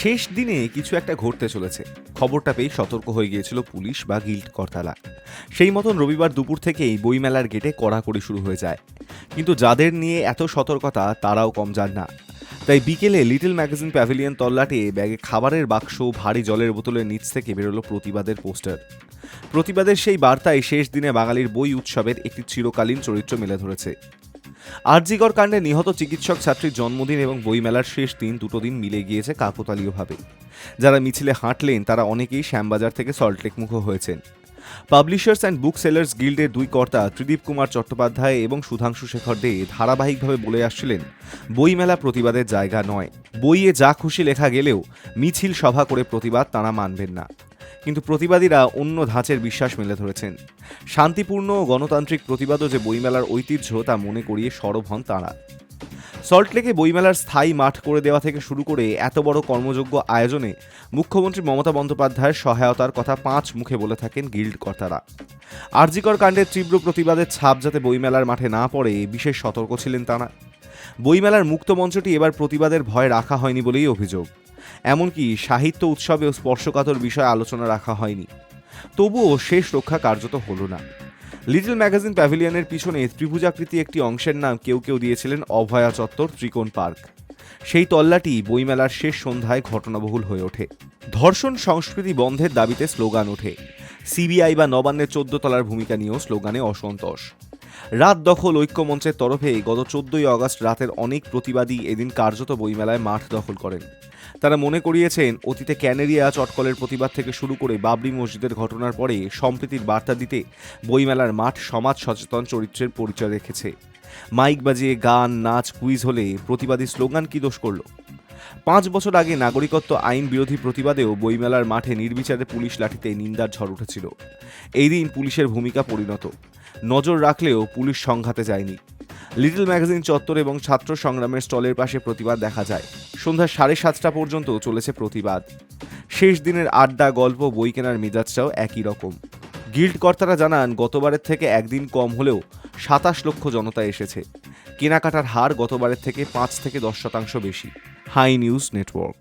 শেষ দিনে কিছু একটা ঘটতে চলেছে, খবরটা পেয়ে সতর্ক হয়ে গিয়েছিল পুলিশ বা গিল্ড কর্তারা। সেই মতন রবিবার দুপুর থেকেই বইমেলার গেটে কড়াকড়ি শুরু হয়ে যায়। কিন্তু যাদের নিয়ে এত সতর্কতা তারাও কম যান না। তাই বিকেলে লিটল ম্যাগাজিন প্যাভিলিয়ন তল্লাটে ব্যাগে খাবারের বাক্স, ভারী জলের বোতলের নিচ থেকে বেরোলো প্রতিবাদের পোস্টার। প্রতিবাদের সেই বার্তায় শেষ দিনে বাঙালির বই উৎসবের একটি চিরকালীন চরিত্র মেলে ধরেছে। আরজিকর কাণ্ডে নিহত চিকিৎসক ছাত্রীর জন্মদিন এবং বইমেলার শেষ দিন, দুটো দিন মিলে গিয়েছে কাকতালীয়ভাবে। যারা মিছিলে হাঁটলেন তারা অনেকেই শ্যামবাজার থেকে সল্টলেক মুখো হয়েছেন। পাবলিশার্স অ্যান্ড বুক সেলার্স গিল্ডের দুই কর্তা ত্রিদীপ কুমার চট্টোপাধ্যায় এবং সুধাংশু শেখর দে ধারাবাহিকভাবে বলে আসছিলেন, বইমেলা প্রতিবাদের জায়গা নয়। বইয়ে যা খুশি লেখা গেলেও মিছিল সভা করে প্রতিবাদ তাঁরা মানবেন না। কিন্তু প্রতিবাদীরা অন্য ধাঁচের বিশ্বাস মেলে ধরেছেন। শান্তিপূর্ণ ও গণতান্ত্রিক প্রতিবাদও যে বইমেলার ঐতিহ্য তা মনে করিয়ে সরব হন তাঁরা। সল্টলেকে বইমেলার স্থায়ী মাঠ করে দেওয়া থেকে শুরু করে এত বড় কর্মযোগ্য আয়োজনে মুখ্যমন্ত্রী মমতা বন্দ্যোপাধ্যায়ের সহায়তার কথা পাঁচ মুখে বলে থাকেন গিল্ড কর্তারা। আরজিকর কাণ্ডের তীব্র প্রতিবাদের ছাপ যাতে বইমেলার মাঠে না পড়ে বিশেষ সতর্ক ছিলেন তাঁরা। বইমেলার মুক্ত মঞ্চটি এবার প্রতিবাদের ভয় রাখা হয়নি বলেই অভিযোগ। এমনকি সাহিত্য উৎসবেও স্পর্শকাতর বিষয়ে আলোচনা রাখা হয়নি। তবুও শেষ রক্ষা কার্যত হলো না। লিটল ম্যাগাজিন প্যাভিলিয়নের পিছনে ত্রিভুজাকৃতি একটি অংশের নাম কেউ কেউ দিয়েছিলেন অভয়া চত্বর ত্রিকোণ পার্ক। সেই তল্লাটি বইমেলার শেষ সন্ধ্যায় ঘটনাবহুল হয়ে ওঠে। ধর্ষণ সংস্কৃতি বন্ধের দাবিতে স্লোগান ওঠে। সিবিআই বা নবান্নের 14 তলার ভূমিকা নিয়েও স্লোগানে অসন্তোষ। রাত দখল ঐক্যমঞ্চের তরফে গত 14ই আগস্ট রাতের অনেক প্রতিবাদী এদিন কার্যত বইমেলায় মাঠ দখল করেন। তারা মনে করিয়েছেন, অতীতে ক্যানেরিয়া চটকলের প্রতিবাদ থেকে শুরু করে বাবরি মসজিদের ঘটনার পরে সম্প্রীতির বার্তা দিতে বইমেলার মাঠ সমাজ সচেতন চরিত্রের পরিচয় রেখেছে। মাইক বাজিয়ে গান, নাচ, কুইজ হলে প্রতিবাদী স্লোগান কি দোষ করল? 5 বছর আগে নাগরিকত্ব আইন বিরোধী প্রতিবাদেও বইমেলার মাঠে নির্বিচারে পুলিশ লাঠিতে নিন্দার ঝড় উঠেছিল। এই দিন পুলিশের ভূমিকা পরিণত। নজর রাখলেও পুলিশ সংঘাতে যায়নি। লিটল ম্যাগাজিন চত্বর এবং ছাত্র সংগ্রামের স্টলের পাশে প্রতিবাদ দেখা যায়। সন্ধ্যা 7:30 পর্যন্ত চলেছে প্রতিবাদ। শেষ দিনের আড্ডা, গল্প, বই কেনার মেজাজটাও একই রকম। গিল্ড কর্তারা জানান, গতবারের থেকে একদিন কম হলেও 27 লক্ষ জনতা এসেছে। কেনাকাটার হার গতবারের থেকে 5 থেকে 10% বেশি। Hi news network.